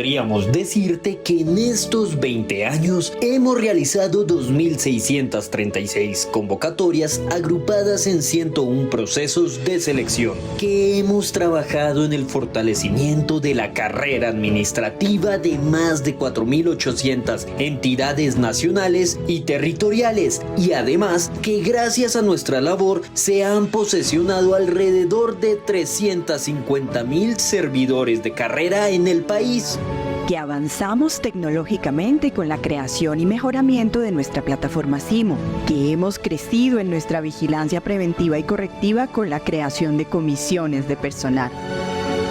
Podríamos decirte que en estos 20 años hemos realizado 2.636 convocatorias agrupadas en 101 procesos de selección, que hemos trabajado en el fortalecimiento de la carrera administrativa de más de 4.800 entidades nacionales y territoriales, y además que gracias a nuestra labor se han posesionado alrededor de 350.000 servidores de carrera en el país. Que avanzamos tecnológicamente con la creación y mejoramiento de nuestra plataforma SIMO, que hemos crecido en nuestra vigilancia preventiva y correctiva con la creación de comisiones de personal,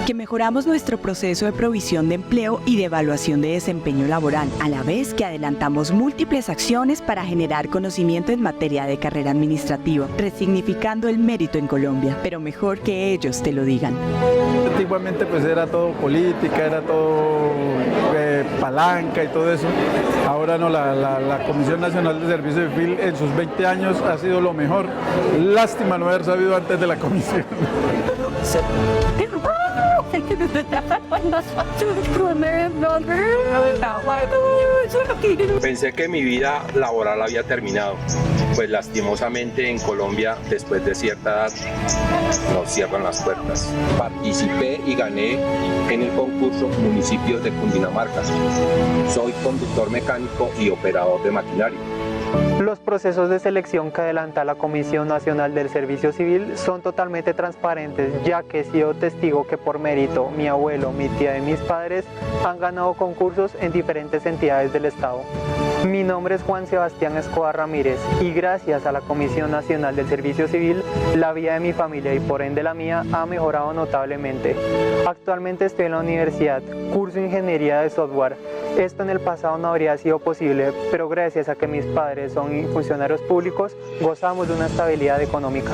que mejoramos nuestro proceso de provisión de empleo y de evaluación de desempeño laboral, a la vez que adelantamos múltiples acciones para generar conocimiento en materia de carrera administrativa, resignificando el mérito en Colombia, pero mejor que ellos te lo digan. Antiguamente pues era todo política, era todo palanca y todo eso. Ahora no, la Comisión Nacional de Servicio Civil en sus 20 años ha sido lo mejor. Lástima no haber sabido antes de la comisión. Pensé que mi vida laboral había terminado, pues lastimosamente en Colombia, después de cierta edad, nos cierran las puertas. Participé y gané en el concurso Municipios de Cundinamarca. Soy conductor mecánico y operador de maquinaria. Los procesos de selección que adelanta la Comisión Nacional del Servicio Civil son totalmente transparentes, ya que he sido testigo que por mérito mi abuelo, mi tía y mis padres han ganado concursos en diferentes entidades del Estado. Mi nombre es Juan Sebastián Escobar Ramírez y gracias a la Comisión Nacional del Servicio Civil, la vida de mi familia y por ende la mía ha mejorado notablemente. Actualmente estoy en la universidad, curso Ingeniería de Software. Esto en el pasado no habría sido posible, pero gracias a que mis padres son funcionarios públicos, gozamos de una estabilidad económica.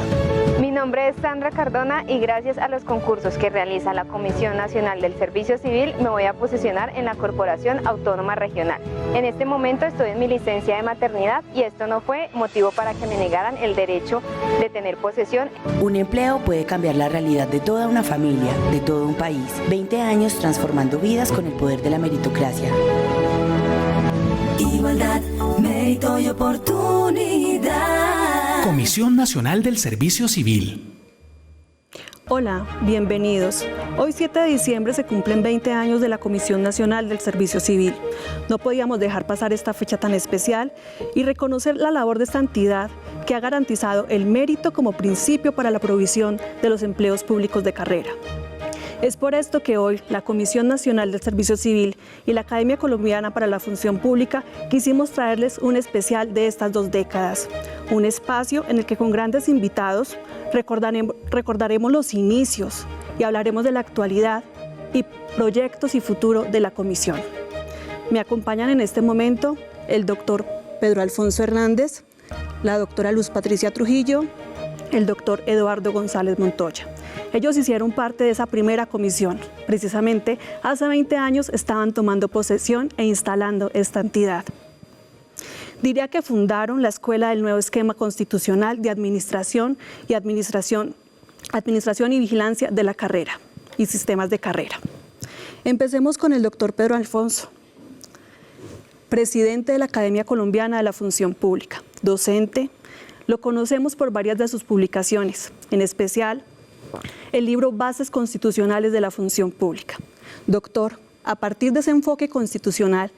Mi nombre es Sandra Cardona y gracias a los concursos que realiza la Comisión Nacional del Servicio Civil me voy a posicionar en la Corporación Autónoma Regional. En este momento estoy en mi licencia de maternidad y esto no fue motivo para que me negaran el derecho de tener posesión. Un empleo puede cambiar la realidad de toda una familia, de todo un país. 20 años transformando vidas con el poder de la meritocracia. Igualdad, mérito y oportunidad. Comisión Nacional del Servicio Civil. Hola, bienvenidos. Hoy 7 de diciembre se cumplen 20 años de la Comisión Nacional del Servicio Civil. No podíamos dejar pasar esta fecha tan especial y reconocer la labor de esta entidad que ha garantizado el mérito como principio para la provisión de los empleos públicos de carrera. Es por esto que hoy la Comisión Nacional del Servicio Civil y la Academia Colombiana para la Función Pública quisimos traerles un especial de estas 2 décadas, un espacio en el que con grandes invitados recordaremos los inicios y hablaremos de la actualidad y proyectos y futuro de la Comisión. Me acompañan en este momento el doctor Pedro Alfonso Hernández, la doctora Luz Patricia Trujillo, el doctor Eduardo González Montoya. Ellos hicieron parte de esa primera comisión. Precisamente hace 20 años estaban tomando posesión e instalando esta entidad. Diría que fundaron la Escuela del Nuevo Esquema Constitucional de Administración y Vigilancia de la Carrera y Sistemas de Carrera. Empecemos con el doctor Pedro Alfonso, presidente de la Academia Colombiana de la Función Pública, docente. Lo conocemos por varias de sus publicaciones, en especial el libro Bases Constitucionales de la Función Pública. Doctor, a partir de ese enfoque constitucional,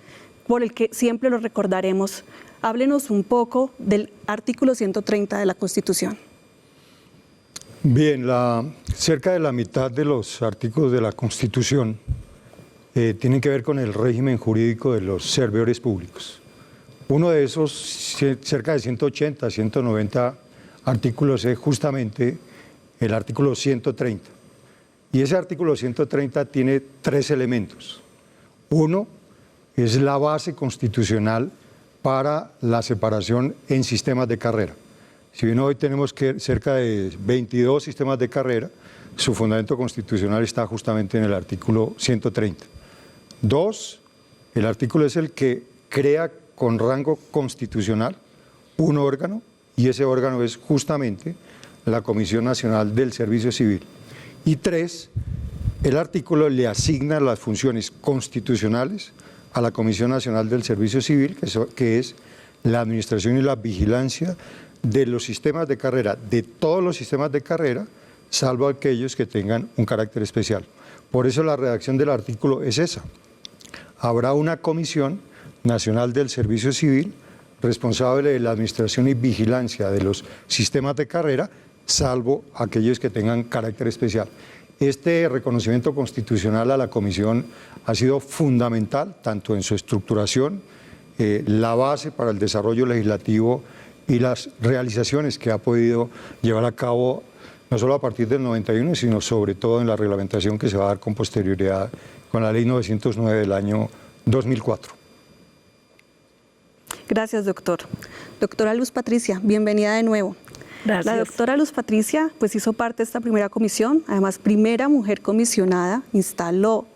por el que siempre lo recordaremos, háblenos un poco del artículo 130 de la Constitución. Bien, cerca de la mitad de los artículos de la Constitución tienen que ver con el régimen jurídico de los servidores públicos. Uno de esos, cerca de 180, 190 artículos, es justamente el artículo 130. Y ese artículo 130 tiene 3 elementos. Uno es la base constitucional para la separación en sistemas de carrera. Si bien hoy tenemos cerca de 22 sistemas de carrera, su fundamento constitucional está justamente en el artículo 130. 2, el artículo es el que crea con rango constitucional un órgano, y ese órgano es justamente la Comisión Nacional del Servicio Civil. Y 3, El artículo le asigna las funciones constitucionales a la Comisión Nacional del Servicio Civil, que es la administración y la vigilancia de los sistemas de carrera, de todos los sistemas de carrera, salvo aquellos que tengan un carácter especial. Por eso la redacción del artículo es esa. Habrá una Comisión Nacional del Servicio Civil responsable de la administración y vigilancia de los sistemas de carrera, salvo aquellos que tengan carácter especial. Este reconocimiento constitucional a la Comisión ha sido fundamental, tanto en su estructuración, la base para el desarrollo legislativo y las realizaciones que ha podido llevar a cabo, no solo a partir del 91, sino sobre todo en la reglamentación que se va a dar con posterioridad con la Ley 909 del año 2004. Gracias, doctor. Doctora Luz Patricia, bienvenida de nuevo. Gracias. La doctora Luz Patricia pues hizo parte de esta primera comisión, además primera mujer comisionada, instaló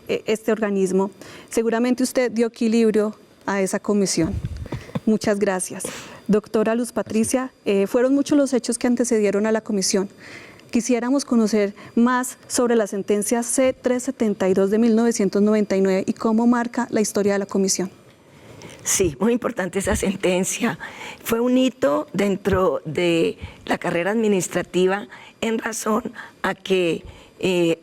este organismo. Seguramente usted dio equilibrio a esa comisión. Muchas gracias. Doctora Luz Patricia, fueron muchos los hechos que antecedieron a la comisión. Quisiéramos conocer más sobre la sentencia C-372 de 1999 y cómo marca la historia de la comisión. Sí, muy importante esa sentencia. Fue un hito dentro de la carrera administrativa en razón a que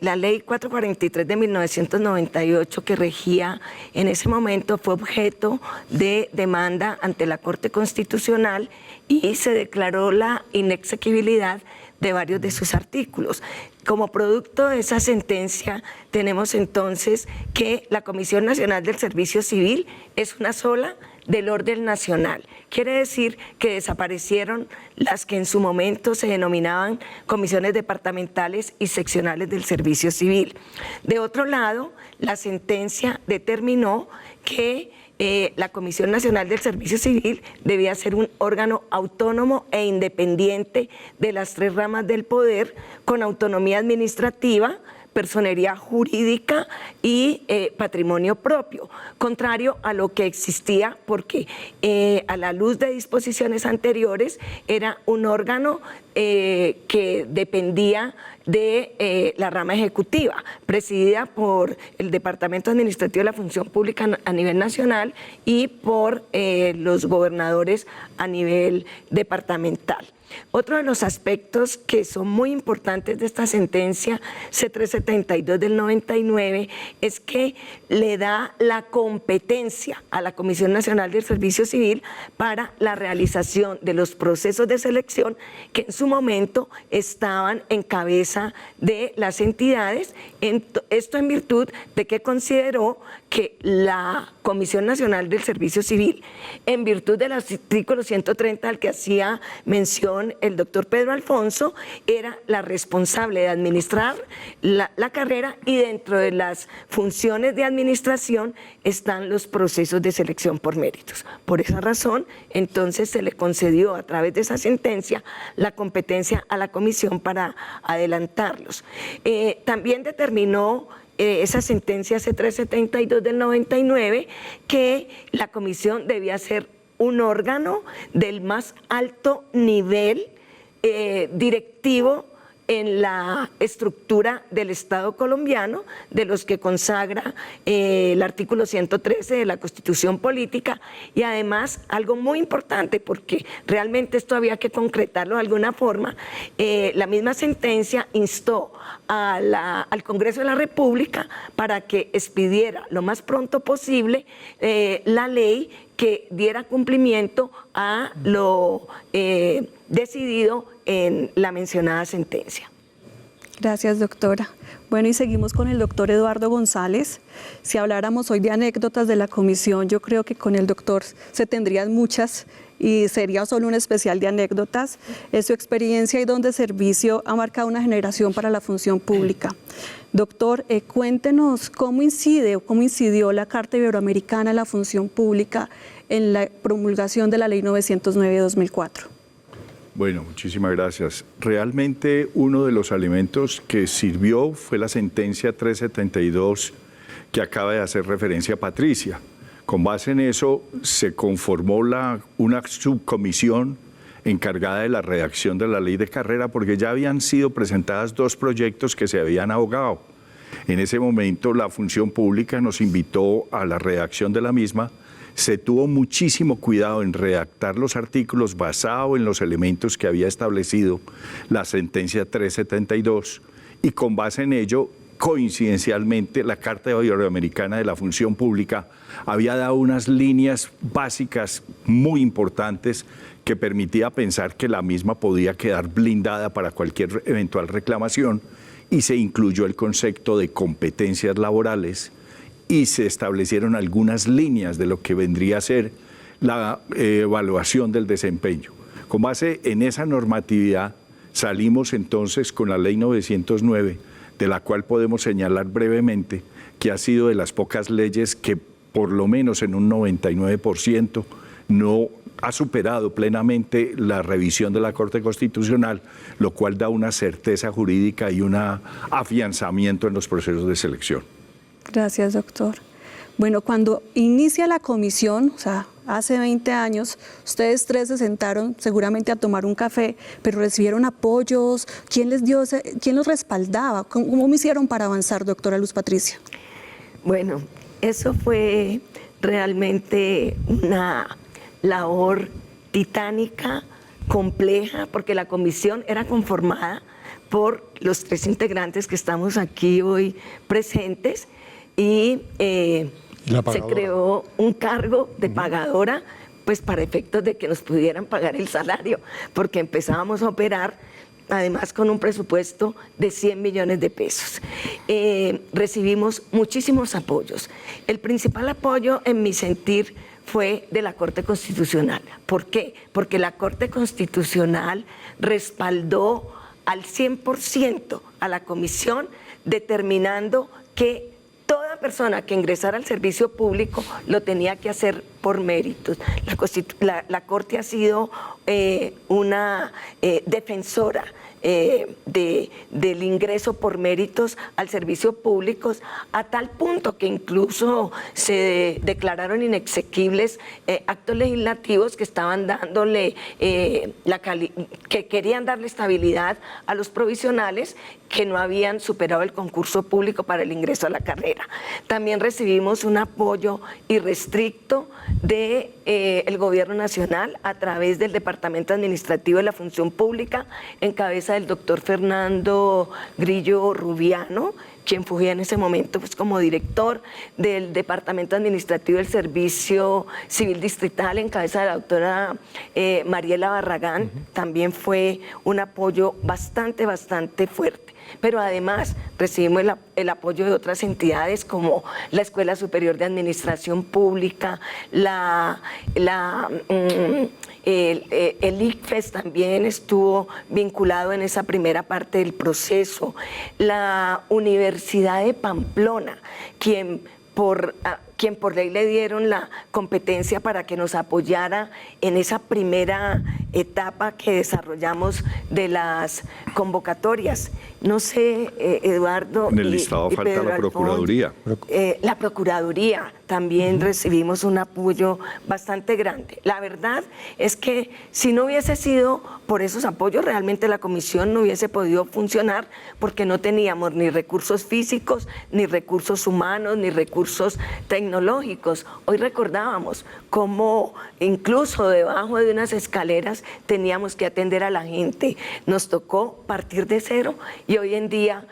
la ley 443 de 1998 que regía en ese momento fue objeto de demanda ante la Corte Constitucional y se declaró la inexequibilidad de varios de sus artículos. Como producto de esa sentencia, tenemos entonces que la Comisión Nacional del Servicio Civil es una sola del orden nacional. Quiere decir que desaparecieron las que en su momento se denominaban comisiones departamentales y seccionales del Servicio Civil. De otro lado, la sentencia determinó que la Comisión Nacional del Servicio Civil debía ser un órgano autónomo e independiente de las tres ramas del poder, con autonomía administrativa, personería jurídica y patrimonio propio, contrario a lo que existía porque a la luz de disposiciones anteriores era un órgano que dependía de la rama ejecutiva, presidida por el Departamento Administrativo de la Función Pública a nivel nacional y por los gobernadores a nivel departamental. Otro de los aspectos que son muy importantes de esta sentencia C-372 del 99 es que le da la competencia a la Comisión Nacional del Servicio Civil para la realización de los procesos de selección que en su momento estaban en cabeza de las entidades, esto en virtud de que consideró que la Comisión Nacional del Servicio Civil, en virtud del artículo 130 al que hacía mención el doctor Pedro Alfonso, era la responsable de administrar la carrera y dentro de las funciones de administración están los procesos de selección por méritos. Por esa razón, entonces se le concedió a través de esa sentencia la competencia a la comisión para adelantarlos. También determinó esa sentencia C-372 del 99 que la comisión debía ser un órgano del más alto nivel directivo en la estructura del Estado colombiano, de los que consagra el artículo 113 de la Constitución Política, y además algo muy importante, porque realmente esto había que concretarlo de alguna forma, la misma sentencia instó al Congreso de la República para que expidiera lo más pronto posible la ley que diera cumplimiento a lo decidido en la mencionada sentencia. Gracias, doctora. Bueno, y seguimos con el doctor Eduardo González. Si habláramos hoy de anécdotas de la comisión, yo creo que con el doctor se tendrían muchas y sería solo un especial de anécdotas. Su experiencia y don de servicio ha marcado una generación para la función pública. Doctor, cuéntenos cómo incidió la Carta Iberoamericana en la función pública en la promulgación de la Ley 909 de 2004. Bueno, muchísimas gracias. Realmente uno de los elementos que sirvió fue la sentencia 372 que acaba de hacer referencia a Patricia. Con base en eso se conformó una subcomisión encargada de la redacción de la ley de carrera porque ya habían sido presentadas dos proyectos que se habían ahogado. En ese momento la función pública nos invitó a la redacción de la misma. Se tuvo muchísimo cuidado en redactar los artículos basado en los elementos que había establecido la sentencia 372 y con base en ello, coincidencialmente, la Carta Iberoamericana de la Función Pública había dado unas líneas básicas muy importantes que permitía pensar que la misma podía quedar blindada para cualquier eventual reclamación y se incluyó el concepto de competencias laborales y se establecieron algunas líneas de lo que vendría a ser la evaluación del desempeño. Con base en esa normatividad salimos entonces con la Ley 909, de la cual podemos señalar brevemente que ha sido de las pocas leyes que por lo menos en un 99% no ha superado plenamente la revisión de la Corte Constitucional, lo cual da una certeza jurídica y un afianzamiento en los procesos de selección. Gracias, doctor. Bueno, cuando inicia la comisión, o sea, hace 20 años, ustedes tres se sentaron seguramente a tomar un café, pero recibieron apoyos. ¿Quién los respaldaba? ¿Cómo hicieron para avanzar, doctora Luz Patricia? Bueno, eso fue realmente una labor titánica, compleja, porque la comisión era conformada por los tres integrantes que estamos aquí hoy presentes y se creó un cargo de pagadora, pues para efectos de que nos pudieran pagar el salario, porque empezábamos a operar además con un presupuesto de 100 millones de pesos. Recibimos muchísimos apoyos. El principal apoyo, en mi sentir, fue de la Corte Constitucional. ¿Por qué? Porque la Corte Constitucional respaldó al 100% a la comisión, determinando que toda persona que ingresara al servicio público lo tenía que hacer por méritos. La Corte ha sido una defensora del ingreso por méritos al servicio público, a tal punto que incluso se declararon inexequibles actos legislativos que estaban dándole que querían darle estabilidad a los provisionales que no habían superado el concurso público para el ingreso a la carrera. También recibimos un apoyo irrestricto del Gobierno Nacional a través del Departamento Administrativo de la Función Pública, en cabeza del doctor Fernando Grillo Rubiano, quien fungía en ese momento pues, como director del Departamento Administrativo del Servicio Civil Distrital, en cabeza de la doctora Mariela Barragán. También fue un apoyo bastante fuerte. Pero además recibimos el apoyo de otras entidades como la Escuela Superior de Administración Pública, el ICFES también estuvo vinculado en esa primera parte del proceso, la Universidad de Pamplona, quien por ley le dieron la competencia para que nos apoyara en esa primera etapa que desarrollamos de las convocatorias. No sé, Eduardo. En el listado falta Pedro la Procuraduría. La Procuraduría también recibimos un apoyo bastante grande. La verdad es que si no hubiese sido por esos apoyos, realmente la comisión no hubiese podido funcionar porque no teníamos ni recursos físicos, ni recursos humanos, ni recursos tecnológicos. Hoy recordábamos cómo incluso debajo de unas escaleras teníamos que atender a la gente. Nos tocó partir de cero y hoy en día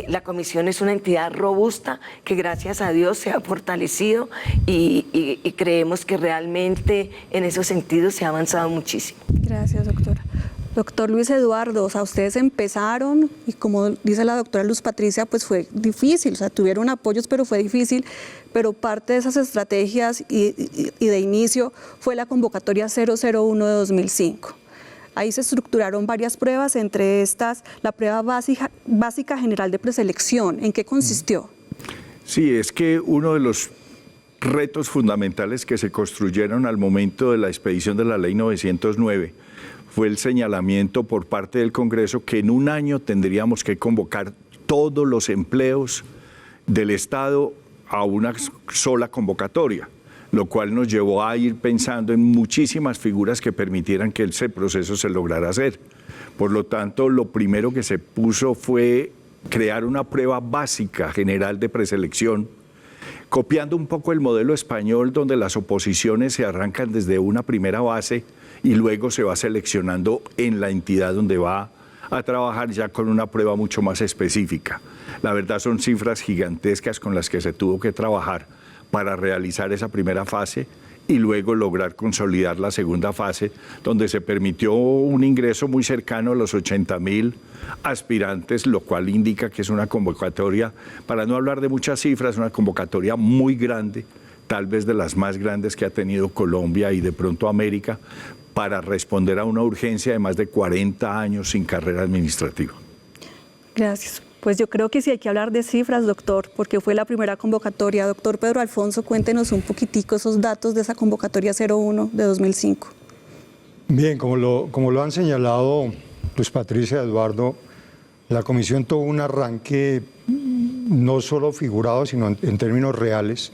la comisión es una entidad robusta que gracias a Dios se ha fortalecido y creemos que realmente en esos sentidos se ha avanzado muchísimo. Gracias, doctora. Doctor Luis Eduardo, o sea, ustedes empezaron y como dice la doctora Luz Patricia, pues fue difícil, o sea, tuvieron apoyos, pero fue difícil, pero parte de esas estrategias y de inicio fue la convocatoria 001 de 2005. Ahí se estructuraron varias pruebas, entre estas la prueba básica general de preselección. ¿En qué consistió? Sí, es que uno de los retos fundamentales que se construyeron al momento de la expedición de la Ley 909 fue el señalamiento por parte del Congreso que en un año tendríamos que convocar todos los empleos del Estado a una sola convocatoria, lo cual nos llevó a ir pensando en muchísimas figuras que permitieran que ese proceso se lograra hacer. Por lo tanto, lo primero que se puso fue crear una prueba básica general de preselección, copiando un poco el modelo español donde las oposiciones se arrancan desde una primera base y luego se va seleccionando en la entidad donde va a trabajar ya con una prueba mucho más específica. La verdad son cifras gigantescas con las que se tuvo que trabajar para realizar esa primera fase y luego lograr consolidar la segunda fase, donde se permitió un ingreso muy cercano a los 80.000 aspirantes, lo cual indica que es una convocatoria, para no hablar de muchas cifras, una convocatoria muy grande, tal vez de las más grandes que ha tenido Colombia y de pronto América, para responder a una urgencia de más de 40 años sin carrera administrativa. Gracias. Pues yo creo que sí hay que hablar de cifras, doctor, porque fue la primera convocatoria. Doctor Pedro Alfonso, cuéntenos un poquitico esos datos de esa convocatoria 01 de 2005. Bien, como lo han señalado Luz Patricia, Eduardo, la comisión tuvo un arranque no solo figurado, sino en términos reales,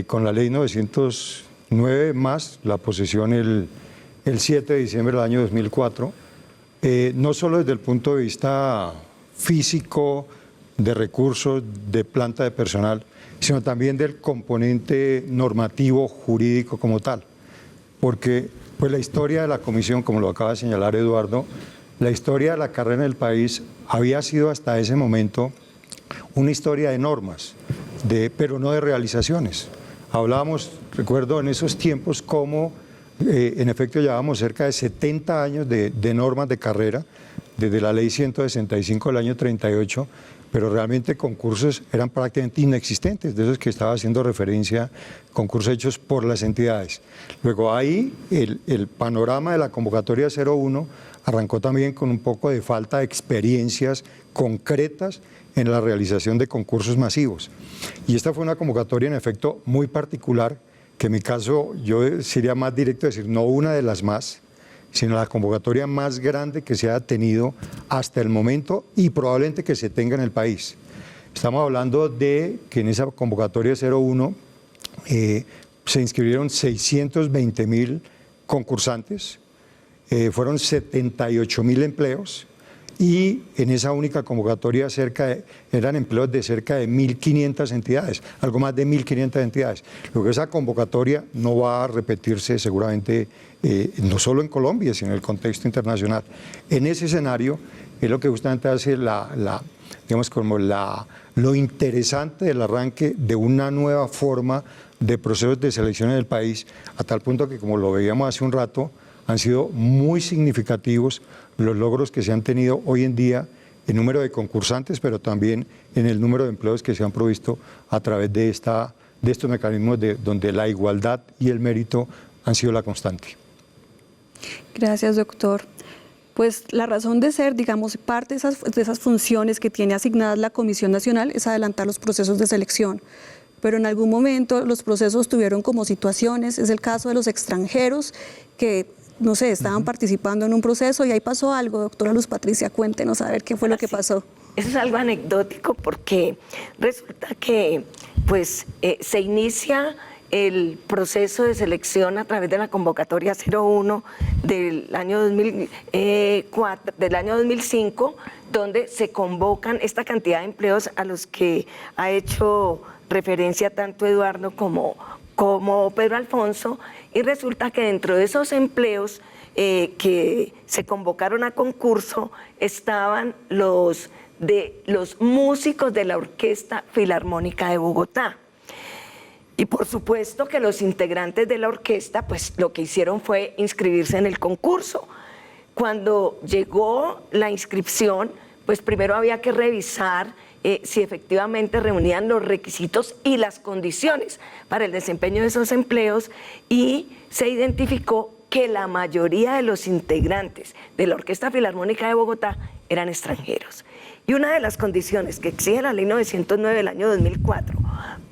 con la ley 909 más la posesión el 7 de diciembre del año 2004, no solo desde el punto de vista físico, de recursos, de planta de personal, sino también del componente normativo, jurídico como tal. Porque pues, la historia de la comisión, como lo acaba de señalar Eduardo, la historia de la carrera en el país había sido hasta ese momento una historia de normas, pero no de realizaciones. Hablábamos, recuerdo en esos tiempos, cómo en efecto llevábamos cerca de 70 años de normas de carrera, desde la ley 165 del año 38, pero realmente concursos eran prácticamente inexistentes, de esos que estaba haciendo referencia, concursos hechos por las entidades. Luego ahí el panorama de la convocatoria 01 arrancó también con un poco de falta de experiencias concretas en la realización de concursos masivos. Y esta fue una convocatoria en efecto muy particular, que en mi caso yo sería más directo decir, no una de las más, sino la convocatoria más grande que se ha tenido hasta el momento y probablemente que se tenga en el país. Estamos hablando de que en esa convocatoria 01 se inscribieron 620.000 concursantes, fueron 78.000 empleos y en esa única convocatoria eran empleos de cerca de 1.500 entidades, algo más de 1.500 entidades. Luego esa convocatoria no va a repetirse seguramente no solo en Colombia, sino en el contexto internacional. En ese escenario es lo que justamente hace digamos como lo interesante del arranque de una nueva forma de procesos de selección en el país, a tal punto que, como lo veíamos hace un rato, han sido muy significativos los logros que se han tenido hoy en día en número de concursantes, pero también en el número de empleos que se han provisto a través de estos mecanismos donde la igualdad y el mérito han sido la constante. Gracias, doctor. Pues la razón de ser, digamos, parte de esas funciones que tiene asignadas la Comisión Nacional es adelantar los procesos de selección. Pero en algún momento los procesos tuvieron como situaciones, es el caso de los extranjeros que, no sé, estaban participando en un proceso y ahí pasó algo. Doctora Luz Patricia, cuéntenos a ver qué fue lo que pasó. Eso es algo anecdótico porque resulta que pues, se inicia el proceso de selección a través de la convocatoria 01 del año 2005, donde se convocan esta cantidad de empleos a los que ha hecho referencia tanto Eduardo como Pedro Alfonso, y resulta que dentro de esos empleos que se convocaron a concurso estaban los músicos de la Orquesta Filarmónica de Bogotá. Y por supuesto que los integrantes de la orquesta, pues lo que hicieron fue inscribirse en el concurso. Cuando llegó la inscripción, pues primero había que revisar si efectivamente reunían los requisitos y las condiciones para el desempeño de esos empleos, y se identificó que la mayoría de los integrantes de la Orquesta Filarmónica de Bogotá eran extranjeros. Y una de las condiciones que exige la Ley 909 del año 2004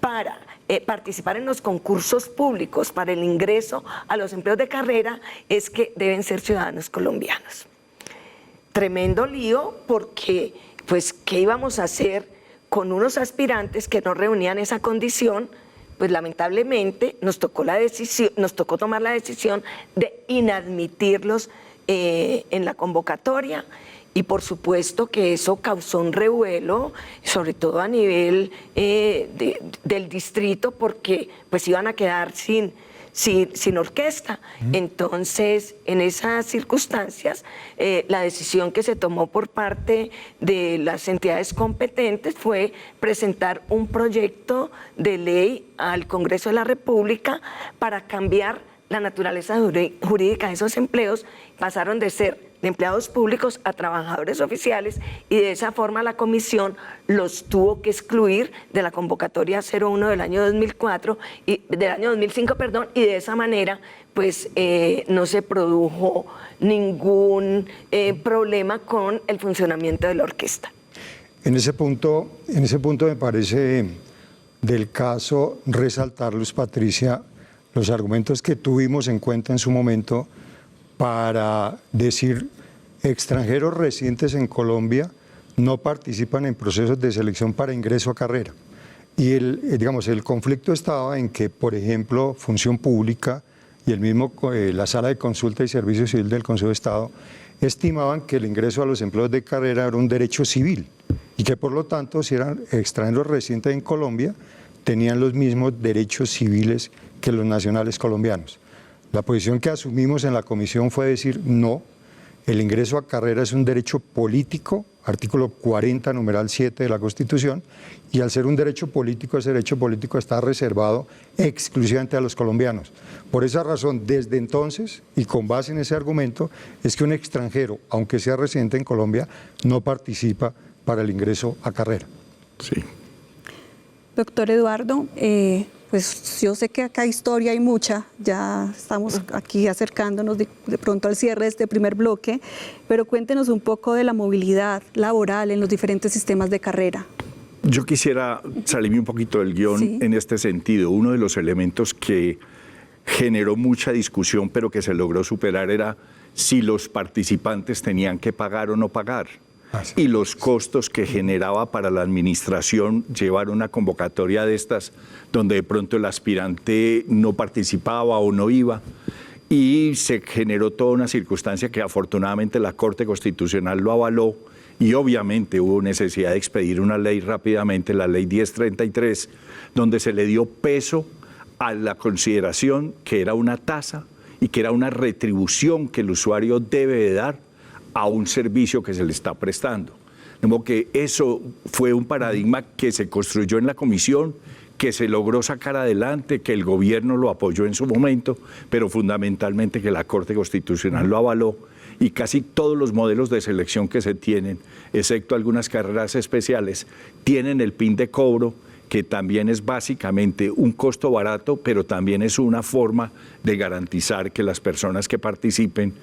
para participar en los concursos públicos para el ingreso a los empleos de carrera es que deben ser ciudadanos colombianos. Tremendo lío porque, pues, ¿qué íbamos a hacer con unos aspirantes que no reunían esa condición? Pues lamentablemente nos tocó tomar la decisión de inadmitirlos en la convocatoria, y por supuesto que eso causó un revuelo, sobre todo a nivel del distrito, porque pues iban a quedar sin orquesta. Entonces, en esas circunstancias, la decisión que se tomó por parte de las entidades competentes fue presentar un proyecto de ley al Congreso de la República para cambiar la naturaleza jurídica de esos empleos. Pasaron de ser de empleados públicos a trabajadores oficiales, y de esa forma la comisión los tuvo que excluir de la convocatoria 01 del año 2005, y de esa manera pues no se produjo ningún problema con el funcionamiento de la orquesta. En ese punto me parece del caso resaltar, Luz Patricia, los argumentos que tuvimos en cuenta en su momento para decir extranjeros residentes en Colombia no participan en procesos de selección para ingreso a carrera. Y el conflicto estaba en que, por ejemplo, Función Pública y la Sala de Consulta y Servicio Civil del Consejo de Estado estimaban que el ingreso a los empleos de carrera era un derecho civil y que, por lo tanto, si eran extranjeros residentes en Colombia, tenían los mismos derechos civiles que los nacionales colombianos. La posición que asumimos en la comisión fue decir no, el ingreso a carrera es un derecho político, artículo 40, numeral 7 de la Constitución, y al ser un derecho político, ese derecho político está reservado exclusivamente a los colombianos. Por esa razón, desde entonces, y con base en ese argumento, es que un extranjero, aunque sea residente en Colombia, no participa para el ingreso a carrera. Sí. Doctor Eduardo, pues yo sé que acá historia hay mucha, ya estamos aquí acercándonos de pronto al cierre de este primer bloque, pero cuéntenos un poco de la movilidad laboral en los diferentes sistemas de carrera. Yo quisiera salirme un poquito del guión en este sentido. Uno de los elementos que generó mucha discusión, pero que se logró superar, era si los participantes tenían que pagar o no pagar. Y los costos que generaba para la administración llevar una convocatoria de estas, donde de pronto el aspirante no participaba o no iba, y se generó toda una circunstancia que afortunadamente la Corte Constitucional lo avaló, y obviamente hubo necesidad de expedir una ley rápidamente, la Ley 1033, donde se le dio peso a la consideración que era una tasa y que era una retribución que el usuario debe de dar a un servicio que se le está prestando. De modo que eso fue un paradigma que se construyó en la comisión, que se logró sacar adelante, que el gobierno lo apoyó en su momento, pero fundamentalmente que la Corte Constitucional lo avaló, y casi todos los modelos de selección que se tienen, excepto algunas carreras especiales, tienen el PIN de cobro, que también es básicamente un costo barato, pero también es una forma de garantizar que las personas que participen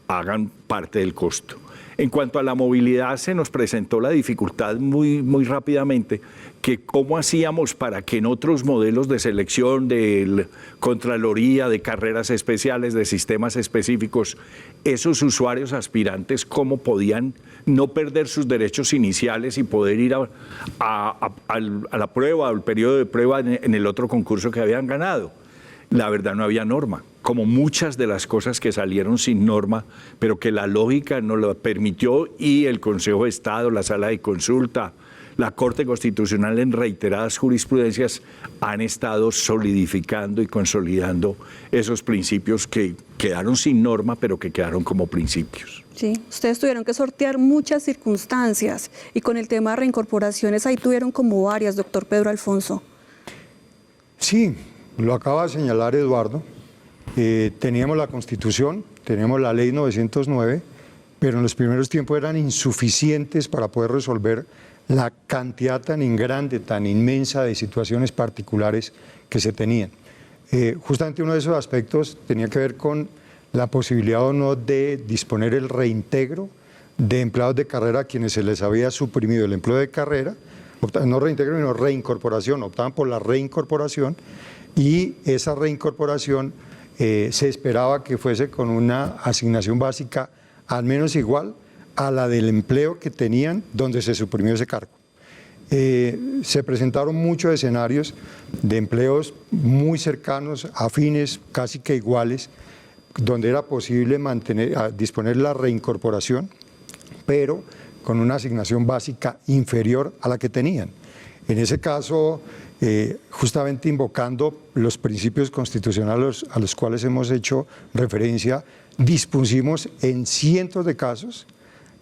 hagan parte del costo. En cuanto a la movilidad, se nos presentó la dificultad muy rápidamente, que cómo hacíamos para que en otros modelos de selección, de Contraloría, de carreras especiales, de sistemas específicos, esos usuarios aspirantes, cómo podían no perder sus derechos iniciales y poder ir a la prueba, al periodo de prueba en el otro concurso que habían ganado. La verdad, no había norma, como muchas de las cosas que salieron sin norma, pero que la lógica no lo permitió, y el Consejo de Estado, la Sala de Consulta, la Corte Constitucional en reiteradas jurisprudencias han estado solidificando y consolidando esos principios que quedaron sin norma, pero que quedaron como principios. Sí, ustedes tuvieron que sortear muchas circunstancias, y con el tema de reincorporaciones ahí tuvieron como varias, doctor Pedro Alfonso. Sí, lo acaba de señalar Eduardo. Teníamos la Constitución, teníamos la Ley 909, pero en los primeros tiempos eran insuficientes para poder resolver la cantidad tan grande, tan inmensa de situaciones particulares que se tenían. Justamente uno de esos aspectos tenía que ver con la posibilidad o no de disponer el reintegro de empleados de carrera a quienes se les había suprimido el empleo de carrera, no reintegro, sino reincorporación, optaban por la reincorporación, y esa reincorporación se esperaba que fuese con una asignación básica al menos igual a la del empleo que tenían donde se suprimió ese cargo. Se presentaron muchos escenarios de empleos muy cercanos, afines, casi que iguales, donde era posible disponer la reincorporación, pero con una asignación básica inferior a la que tenían. En ese caso, justamente invocando los principios constitucionales a los cuales hemos hecho referencia, dispusimos en cientos de casos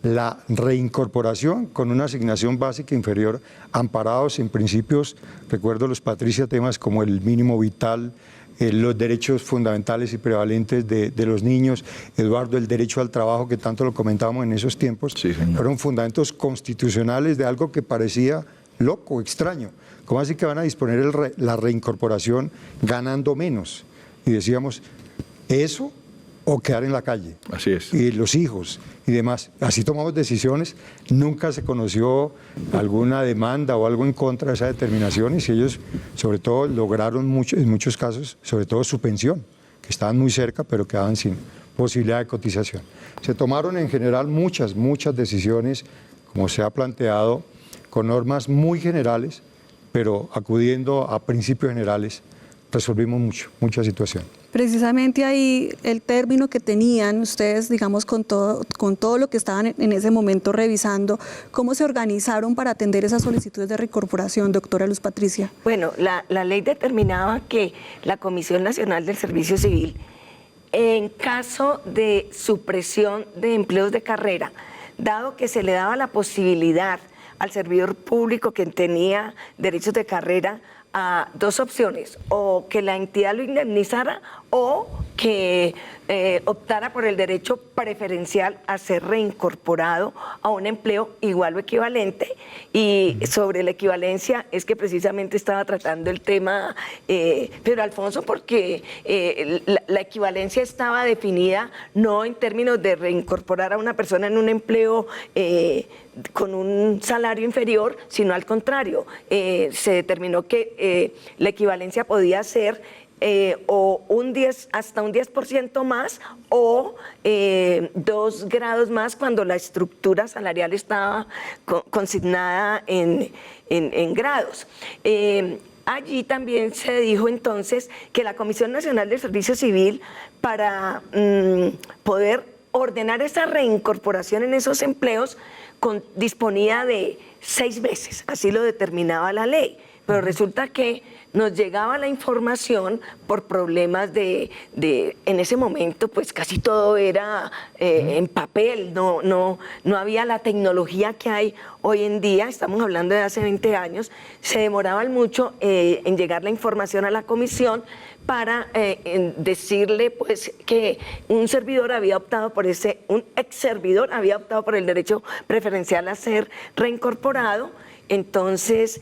la reincorporación con una asignación básica inferior, amparados en principios, recuerdo los Patricia, temas como el mínimo vital, los derechos fundamentales y prevalentes de los niños, Eduardo, el derecho al trabajo, que tanto lo comentábamos en esos tiempos, sí, fueron fundamentos constitucionales de algo que parecía loco, extraño. ¿Cómo así que van a disponer la reincorporación ganando menos? Y decíamos, eso o quedar en la calle. Así es. Y los hijos y demás. Así tomamos decisiones, nunca se conoció alguna demanda o algo en contra de esa determinación, y si ellos, sobre todo, lograron en muchos casos, sobre todo su pensión, que estaban muy cerca, pero quedaban sin posibilidad de cotización. Se tomaron en general muchas decisiones, como se ha planteado, con normas muy generales, pero acudiendo a principios generales, resolvimos mucha situación. Precisamente ahí el término que tenían ustedes, digamos, con todo lo que estaban en ese momento revisando, ¿cómo se organizaron para atender esas solicitudes de reincorporación, doctora Luz Patricia? Bueno, la ley determinaba que la Comisión Nacional del Servicio Civil, en caso de supresión de empleos de carrera, dado que se le daba la posibilidad al servidor público que tenía derechos de carrera a dos opciones, o que la entidad lo indemnizara o que optara por el derecho preferencial a ser reincorporado a un empleo igual o equivalente. Y sobre la equivalencia es que precisamente estaba tratando el tema Pedro Alfonso, porque la equivalencia estaba definida no en términos de reincorporar a una persona en un empleo con un salario inferior, sino al contrario. Se determinó que la equivalencia podía ser o hasta un 10% más o 2 grados más cuando la estructura salarial estaba consignada en grados. Allí también se dijo entonces que la Comisión Nacional del Servicio Civil, para poder ordenar esa reincorporación en esos empleos, disponía de 6 meses, así lo determinaba la ley. Pero resulta que nos llegaba la información por problemas en ese momento, pues casi todo era en papel, no había la tecnología que hay hoy en día, estamos hablando de hace 20 años, se demoraban mucho en llegar la información a la comisión para decirle pues que un servidor había optado por un ex servidor había optado por el derecho preferencial a ser reincorporado. Entonces,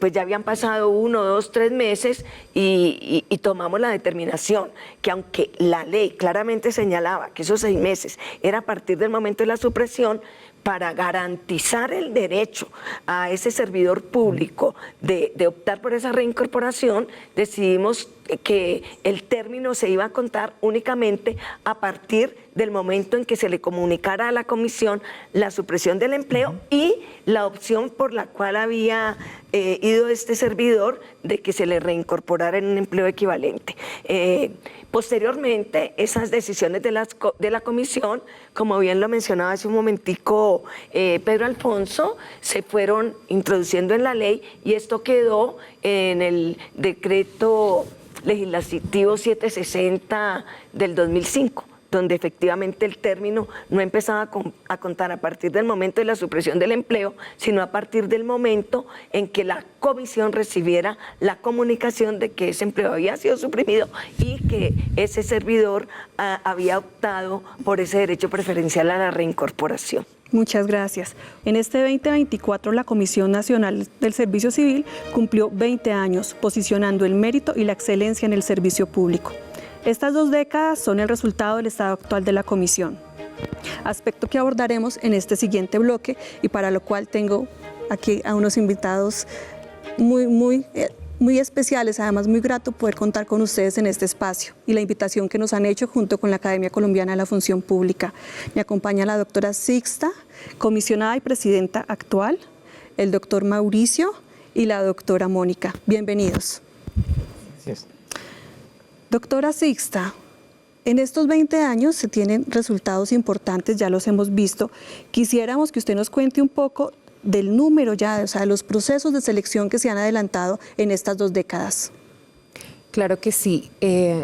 pues ya habían pasado 1, 2, 3 meses y tomamos la determinación que, aunque la ley claramente señalaba que esos 6 meses era a partir del momento de la supresión, para garantizar el derecho a ese servidor público de optar por esa reincorporación, decidimos que el término se iba a contar únicamente a partir del momento en que se le comunicara a la comisión la supresión del empleo y la opción por la cual había ido este servidor de que se le reincorporara en un empleo equivalente. Posteriormente, esas decisiones de la comisión, como bien lo mencionaba hace un momentico Pedro Alfonso, se fueron introduciendo en la ley y esto quedó en el decreto legislativo 760 del 2005, donde efectivamente el término no empezaba a contar a partir del momento de la supresión del empleo, sino a partir del momento en que la comisión recibiera la comunicación de que ese empleo había sido suprimido y que ese servidor había optado por ese derecho preferencial a la reincorporación. Muchas gracias. En este 2024, la Comisión Nacional del Servicio Civil cumplió 20 años, posicionando el mérito y la excelencia en el servicio público. Estas 2 décadas son el resultado del estado actual de la comisión, aspecto que abordaremos en este siguiente bloque y para lo cual tengo aquí a unos invitados muy especiales, además muy grato poder contar con ustedes en este espacio y la invitación que nos han hecho junto con la Academia Colombiana de la Función Pública. Me acompaña la doctora Sixta, comisionada y presidenta actual, el doctor Mauricio y la doctora Mónica. Bienvenidos. Gracias. Doctora Sixta, En estos 20 años se tienen resultados importantes, ya los hemos visto. Quisiéramos que usted nos cuente un poco del número ya, o sea, de los procesos de selección que se han adelantado en estas 2 décadas. Claro que sí.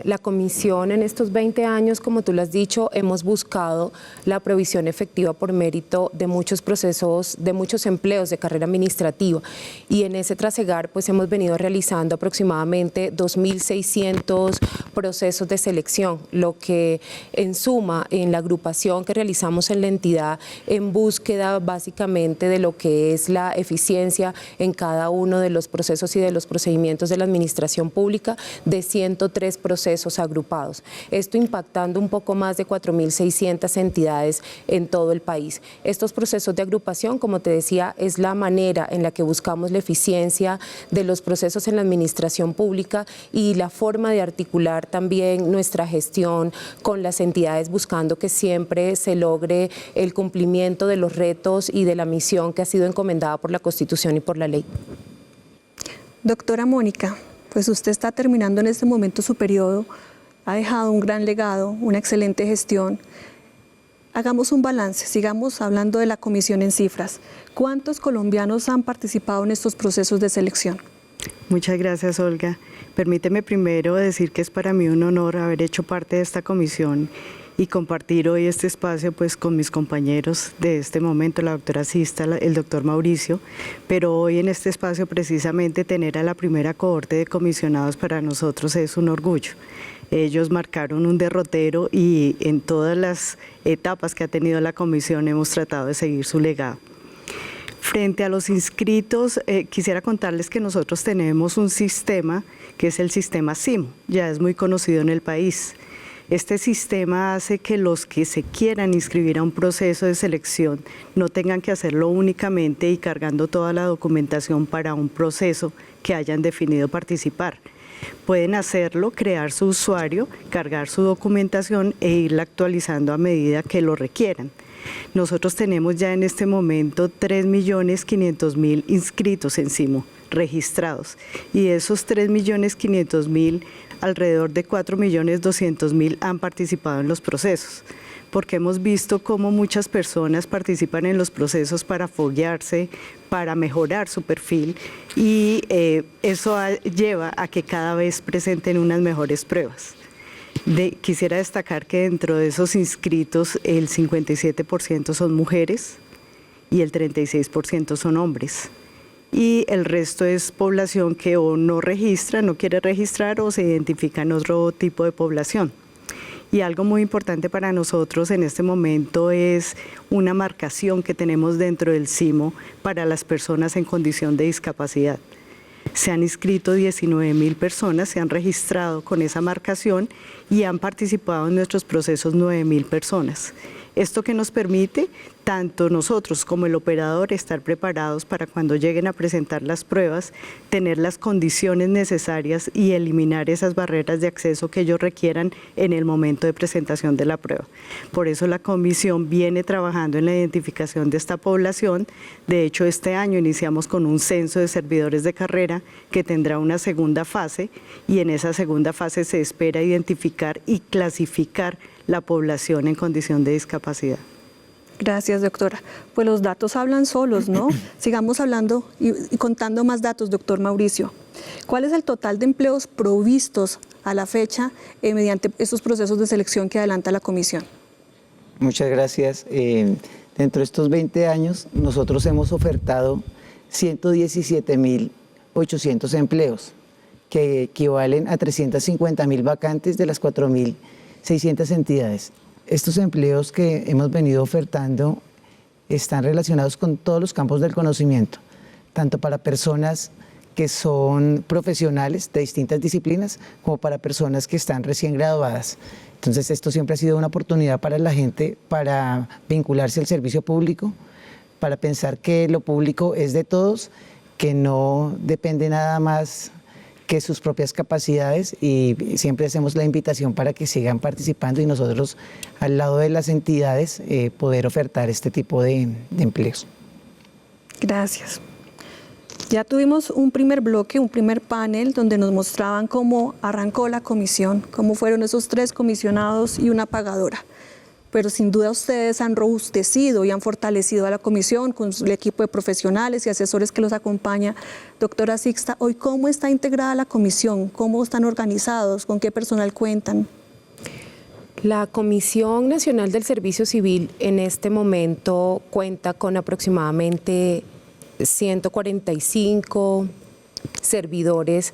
La comisión en estos 20 años, como tú lo has dicho, hemos buscado la provisión efectiva por mérito de muchos procesos, de muchos empleos de carrera administrativa. Y en ese trasegar, pues hemos venido realizando aproximadamente 2.600 procesos de selección, lo que en suma, en la agrupación que realizamos en la entidad, en búsqueda básicamente de lo que es la eficiencia en cada uno de los procesos y de los procedimientos de la administración pública, de 103 procesos agrupados. Esto impactando un poco más de 4.600 entidades en todo el país. Estos procesos de agrupación, como te decía, es la manera en la que buscamos la eficiencia de los procesos en la administración pública y la forma de articular también nuestra gestión con las entidades, buscando que siempre se logre el cumplimiento de los retos y de la misión que ha sido encomendada por la Constitución y por la ley. Doctora Mónica, pues usted está terminando en este momento su periodo, ha dejado un gran legado, una excelente gestión. Hagamos un balance, sigamos hablando de la comisión en cifras. ¿Cuántos colombianos han participado en estos procesos de selección? Muchas gracias, Olga. Permíteme primero decir que es para mí un honor haber hecho parte de esta comisión y compartir hoy este espacio pues con mis compañeros de este momento, la doctora Sista, el doctor Mauricio, pero hoy en este espacio precisamente tener a la primera cohorte de comisionados para nosotros es un orgullo. Ellos marcaron un derrotero y en todas las etapas que ha tenido la comisión hemos tratado de seguir su legado. Frente a los inscritos, quisiera contarles que nosotros tenemos un sistema que es el sistema SIMO, ya es muy conocido en el país. Este sistema hace que los que se quieran inscribir a un proceso de selección no tengan que hacerlo únicamente y cargando toda la documentación para un proceso que hayan definido participar. Pueden hacerlo, crear su usuario, cargar su documentación e irla actualizando a medida que lo requieran. Nosotros tenemos ya en este momento 3.500.000 inscritos en SIMO, registrados, y de esos 3.500.000, alrededor de 4.200.000 han participado en los procesos, porque hemos visto cómo muchas personas participan en los procesos para foguearse, para mejorar su perfil, y eso lleva a que cada vez presenten unas mejores pruebas. Quisiera destacar que dentro de esos inscritos el 57% son mujeres y el 36% son hombres. Y el resto es población que o no registra, no quiere registrar o se identifica en otro tipo de población. Y algo muy importante para nosotros en este momento es una marcación que tenemos dentro del SIMO para las personas en condición de discapacidad. Se han inscrito 19.000 personas, se han registrado con esa marcación y han participado en nuestros procesos 9.000 personas. Esto que nos permite, tanto nosotros como el operador, estar preparados para cuando lleguen a presentar las pruebas, tener las condiciones necesarias y eliminar esas barreras de acceso que ellos requieran en el momento de presentación de la prueba. Por eso la comisión viene trabajando en la identificación de esta población. De hecho, este año iniciamos con un censo de servidores de carrera que tendrá una segunda fase y en esa segunda fase se espera identificar y clasificar la población en condición de discapacidad. Gracias, doctora. Pues los datos hablan solos, ¿no? Sigamos hablando y contando más datos, doctor Mauricio. ¿Cuál es el total de empleos provistos a la fecha mediante estos procesos de selección que adelanta la comisión? Muchas gracias. Dentro de estos 20 años, nosotros hemos ofertado 117.800 empleos, que equivalen a 350.000 vacantes de las 4.600 entidades. Estos empleos que hemos venido ofertando están relacionados con todos los campos del conocimiento, tanto para personas que son profesionales de distintas disciplinas como para personas que están recién graduadas. Entonces esto siempre ha sido una oportunidad para la gente para vincularse al servicio público, para pensar que lo público es de todos, que no depende nada más que sus propias capacidades, y siempre hacemos la invitación para que sigan participando y nosotros al lado de las entidades poder ofertar este tipo de empleos. Gracias. Ya tuvimos un primer bloque, un primer panel donde nos mostraban cómo arrancó la comisión, cómo fueron esos 3 comisionados y una pagadora. Pero sin duda ustedes han robustecido y han fortalecido a la comisión con el equipo de profesionales y asesores que los acompaña. Doctora Sixta, hoy ¿cómo está integrada la comisión? ¿Cómo están organizados? ¿Con qué personal cuentan? La Comisión Nacional del Servicio Civil en este momento cuenta con aproximadamente 145 servidores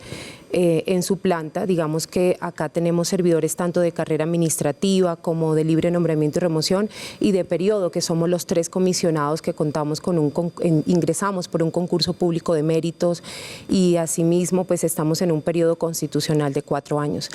en su planta. Digamos que acá tenemos servidores tanto de carrera administrativa como de libre nombramiento y remoción y de periodo, que somos los 3 comisionados que contamos con ingresamos por un concurso público de méritos y asimismo pues estamos en un periodo constitucional de 4 años.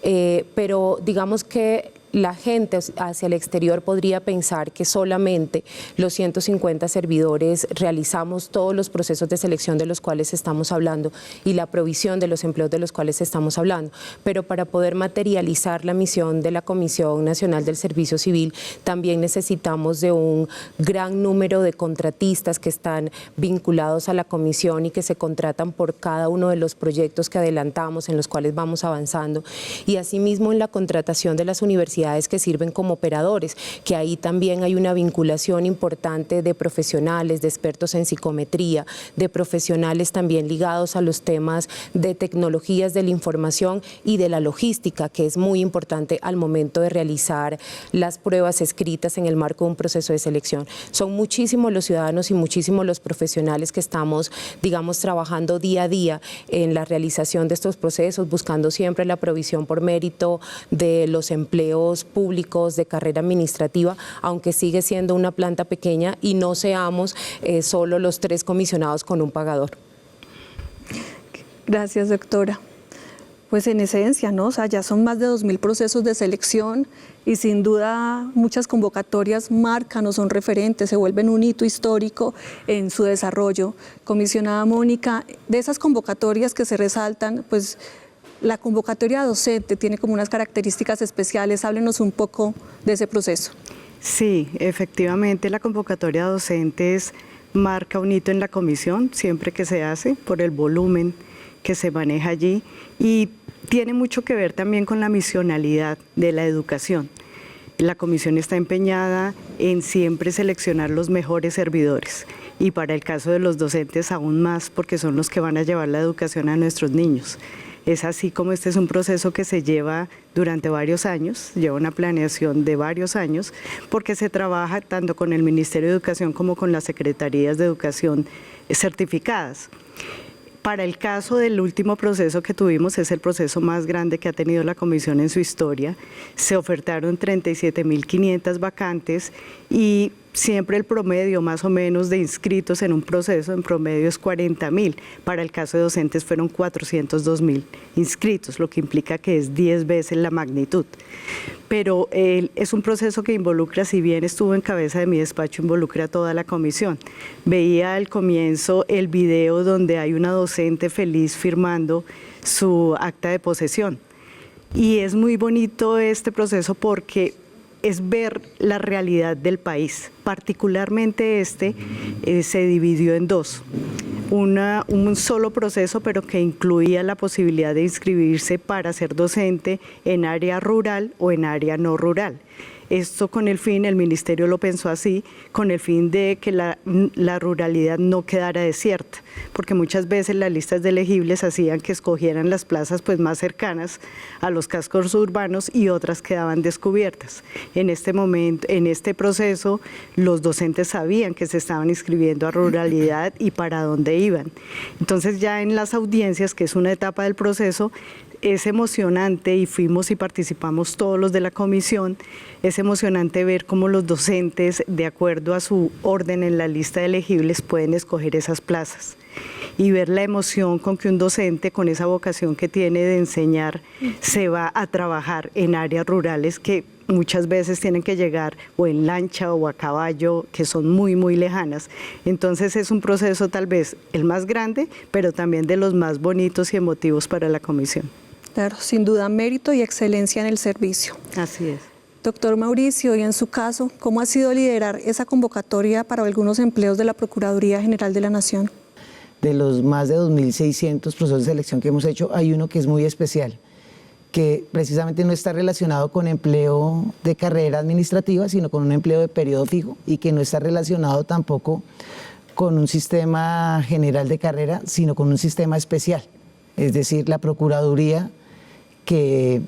Pero digamos que la gente hacia el exterior podría pensar que solamente los 150 servidores realizamos todos los procesos de selección de los cuales estamos hablando y la provisión de los empleos de los cuales estamos hablando, pero para poder materializar la misión de la Comisión Nacional del Servicio Civil también necesitamos de un gran número de contratistas que están vinculados a la comisión y que se contratan por cada uno de los proyectos que adelantamos, en los cuales vamos avanzando, y asimismo en la contratación de las universidades que sirven como operadores, que ahí también hay una vinculación importante de profesionales, de expertos en psicometría, de profesionales también ligados a los temas de tecnologías de la información y de la logística, que es muy importante al momento de realizar las pruebas escritas en el marco de un proceso de selección. Son muchísimos los ciudadanos y muchísimos los profesionales que estamos, digamos, trabajando día a día en la realización de estos procesos, buscando siempre la provisión por mérito de los empleos públicos de carrera administrativa, aunque sigue siendo una planta pequeña y no seamos solo los 3 comisionados con un pagador. Gracias, doctora. Pues en esencia, ¿no? O sea, ya son más de 2.000 procesos de selección y sin duda muchas convocatorias marcan o son referentes, se vuelven un hito histórico en su desarrollo. Comisionada Mónica, de esas convocatorias que se resaltan, pues la convocatoria docente tiene como unas características especiales. Háblenos un poco de ese proceso. Sí, efectivamente la convocatoria de docentes marca un hito en la comisión, siempre que se hace, por el volumen que se maneja allí, y tiene mucho que ver también con la misionalidad de la educación. La comisión está empeñada en siempre seleccionar los mejores servidores y para el caso de los docentes aún más, porque son los que van a llevar la educación a nuestros niños. Es así como este es un proceso que se lleva durante varios años, lleva una planeación de varios años, porque se trabaja tanto con el Ministerio de Educación como con las Secretarías de Educación certificadas. Para el caso del último proceso que tuvimos, es el proceso más grande que ha tenido la comisión en su historia. Se ofertaron 37.500 vacantes y siempre el promedio más o menos de inscritos en un proceso en promedio es 40.000. Para el caso de docentes fueron 402.000 inscritos, lo que implica que es 10 veces la magnitud. Pero es un proceso que involucra, si bien estuvo en cabeza de mi despacho, involucra a toda la comisión. Veía al comienzo el video donde hay una docente feliz firmando su acta de posesión. Y es muy bonito este proceso porque es ver la realidad del país. Particularmente se dividió en 2. Un solo proceso, pero que incluía la posibilidad de inscribirse para ser docente en área rural o en área no rural. Esto con el fin, el ministerio lo pensó así, con el fin de que la ruralidad no quedara desierta, porque muchas veces las listas de elegibles hacían que escogieran las plazas pues más cercanas a los cascos urbanos y otras quedaban descubiertas. En este momento, en este proceso, los docentes sabían que se estaban inscribiendo a ruralidad y para dónde iban. Entonces ya en las audiencias, que es una etapa del proceso, es emocionante, y fuimos y participamos todos los de la comisión, es emocionante ver cómo los docentes, de acuerdo a su orden en la lista de elegibles, pueden escoger esas plazas. Y ver la emoción con que un docente, con esa vocación que tiene de enseñar, se va a trabajar en áreas rurales que muchas veces tienen que llegar o en lancha o a caballo, que son muy, muy lejanas. Entonces es un proceso tal vez el más grande, pero también de los más bonitos y emotivos para la comisión. Claro, sin duda mérito y excelencia en el servicio. Así es. Doctor Mauricio, y en su caso, ¿cómo ha sido liderar esa convocatoria para algunos empleos de la Procuraduría General de la Nación? de los más de 2.600 procesos de selección que hemos hecho, hay uno que es muy especial, que precisamente no está relacionado con empleo de carrera administrativa, sino con un empleo de periodo fijo, y que no está relacionado tampoco con un sistema general de carrera, sino con un sistema especial. Es decir, la Procuraduría, que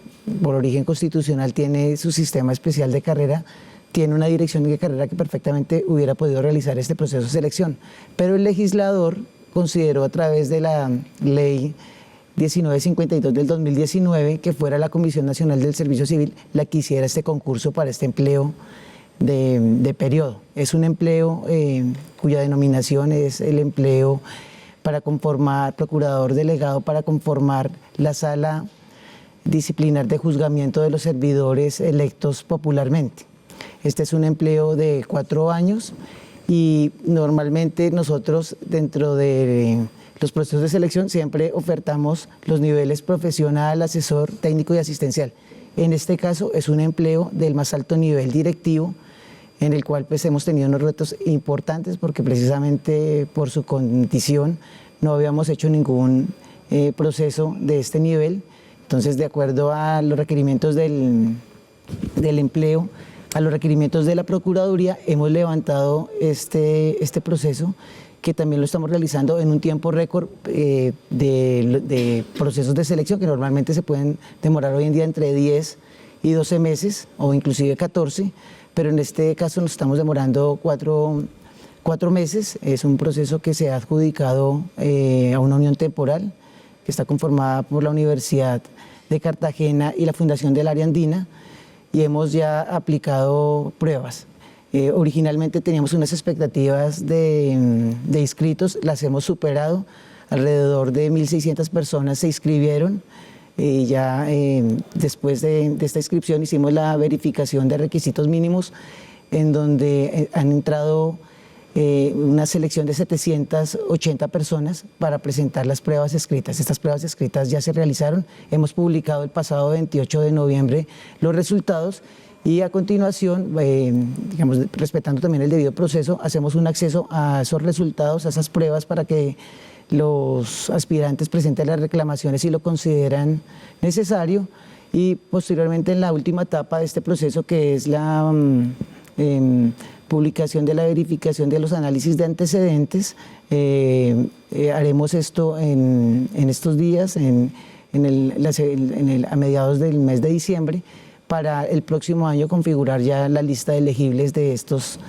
por origen constitucional tiene su sistema especial de carrera, tiene una dirección de carrera que perfectamente hubiera podido realizar este proceso de selección. Pero el legislador consideró a través de la ley 1952 del 2019 que fuera la Comisión Nacional del Servicio Civil la que hiciera este concurso para este empleo de periodo. Es un empleo cuya denominación es el empleo para conformar, procurador delegado para conformar la sala disciplinar de juzgamiento de los servidores electos popularmente. Este es un empleo de 4 años y normalmente nosotros dentro de los procesos de selección siempre ofertamos los niveles profesional, asesor, técnico y asistencial. En este caso es un empleo del más alto nivel directivo, en el cual pues hemos tenido unos retos importantes porque precisamente por su condición no habíamos hecho ningún proceso de este nivel. Entonces, de acuerdo a los requerimientos del empleo, a los requerimientos de la Procuraduría, hemos levantado este proceso, que también lo estamos realizando en un tiempo récord de procesos de selección que normalmente se pueden demorar hoy en día entre 10 y 12 meses o inclusive 14, pero en este caso nos estamos demorando 4 meses. Es un proceso que se ha adjudicado a una unión temporal que está conformada por la Universidad de Cartagena y la Fundación del Área Andina, y hemos ya aplicado pruebas. Originalmente teníamos unas expectativas de inscritos, las hemos superado, alrededor de 1.600 personas se inscribieron y ya después de esta inscripción hicimos la verificación de requisitos mínimos en donde han entrado una selección de 780 personas para presentar las pruebas escritas. Estas pruebas escritas ya se realizaron, hemos publicado el pasado 28 de noviembre los resultados y a continuación, digamos, respetando también el debido proceso, hacemos un acceso a esos resultados, a esas pruebas para que los aspirantes presenten las reclamaciones si lo consideran necesario, y posteriormente en la última etapa de este proceso, que es la publicación de la verificación de los análisis de antecedentes, haremos esto en estos días, a mediados del mes de diciembre, para el próximo año configurar ya la lista de elegibles de estos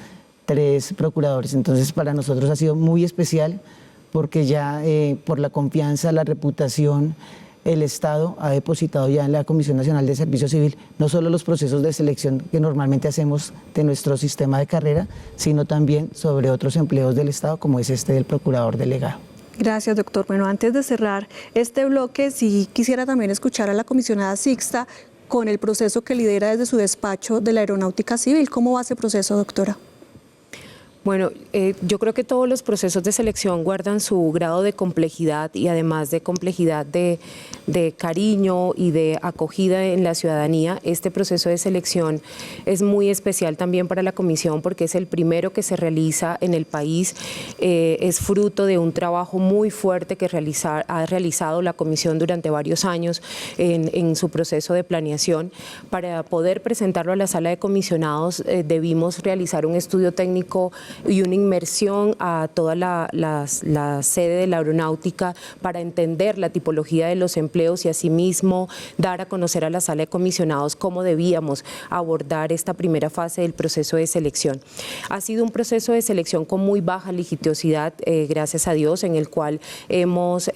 3 procuradores. Entonces, para nosotros ha sido muy especial porque ya por la confianza, la reputación, el Estado ha depositado ya en la Comisión Nacional de Servicio Civil no solo los procesos de selección que normalmente hacemos de nuestro sistema de carrera, sino también sobre otros empleos del Estado, como es este del procurador delegado. Gracias, doctor. Bueno, antes de cerrar este bloque, sí quisiera también escuchar a la comisionada Sixta con el proceso que lidera desde su despacho de la Aeronáutica Civil. ¿Cómo va ese proceso, doctora? Bueno, yo creo que todos los procesos de selección guardan su grado de complejidad y además de complejidad de cariño y de acogida en la ciudadanía. Este proceso de selección es muy especial también para la comisión porque es el primero que se realiza en el país. Es fruto de un trabajo muy fuerte que ha realizado la comisión durante varios años en su proceso de planeación. Para poder presentarlo a la sala de comisionados debimos realizar un estudio técnico y una inmersión a toda la sede de la aeronáutica para entender la tipología de los empleos y asimismo dar a conocer a la sala de comisionados cómo debíamos abordar esta primera fase del proceso de selección. Ha sido un proceso de selección con muy baja litigiosidad, gracias a Dios, en el cual hemos